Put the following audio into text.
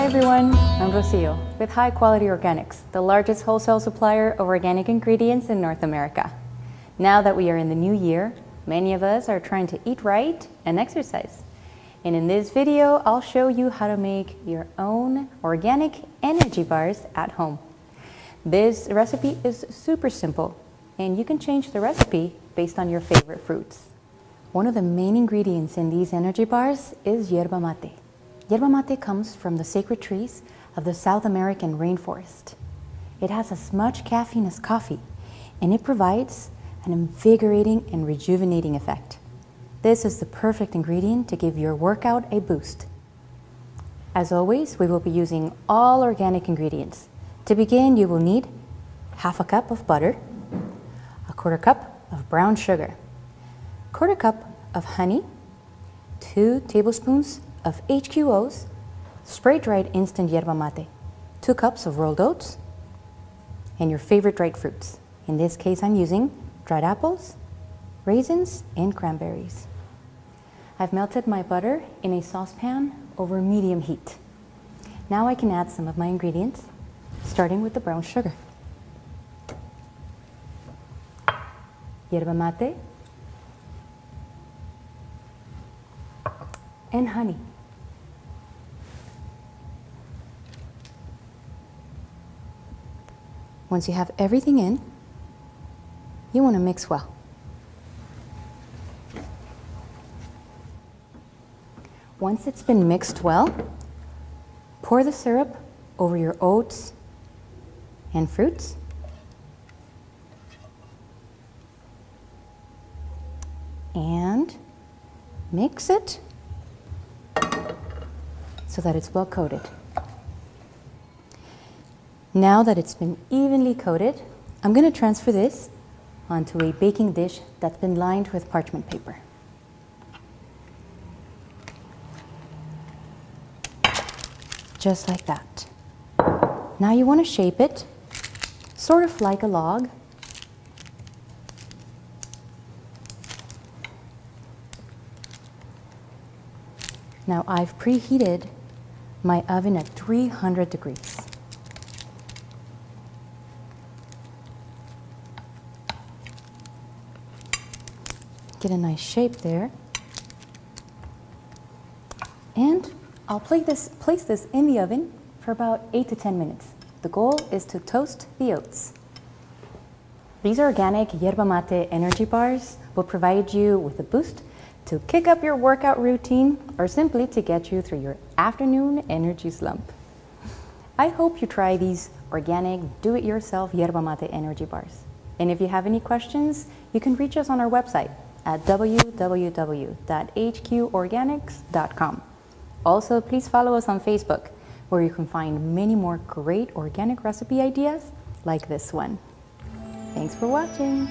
everyone, I'm Rocio with High Quality Organics, the largest wholesale supplier of organic ingredients in North America. Now that we are in the new year, many of us are trying to eat right and exercise. And in this video, I'll show you how to make your own organic energy bars at home. This recipe is super simple, and you can change the recipe based on your favorite fruits. One of the main ingredients in these energy bars is yerba mate. Yerba mate comes from the sacred trees of the South American rainforest. It has as much caffeine as coffee, and it provides an invigorating and rejuvenating effect. This is the perfect ingredient to give your workout a boost. As always, we will be using all organic ingredients. To begin, you will need half a cup of butter, a quarter cup of brown sugar, quarter cup of honey, 2 tablespoons of HQOs, spray-dried instant yerba mate, 2 cups of rolled oats, and your favorite dried fruits. In this case, I'm using dried apples, raisins, and cranberries. I've melted my butter in a saucepan over medium heat. Now I can add some of my ingredients, starting with the brown sugar, yerba mate, and honey. Once you have everything in, you want to mix well. Once it's been mixed well, pour the syrup over your oats and fruits. And mix it so that it's well coated. Now that it's been evenly coated, I'm going to transfer this onto a baking dish that's been lined with parchment paper. Just like that. Now you want to shape it sort of like a log. Now I've preheated my oven at 300 degrees. Get a nice shape there. And I'll place this in the oven for about 8 to 10 minutes. The goal is to toast the oats. These organic yerba mate energy bars will provide you with a boost to kick up your workout routine or simply to get you through your afternoon energy slump. I hope you try these organic, do-it-yourself yerba mate energy bars. And if you have any questions, you can reach us on our website at www.hqorganics.com. Also, please follow us on Facebook, where you can find many more great organic recipe ideas like this one. Thanks for watching.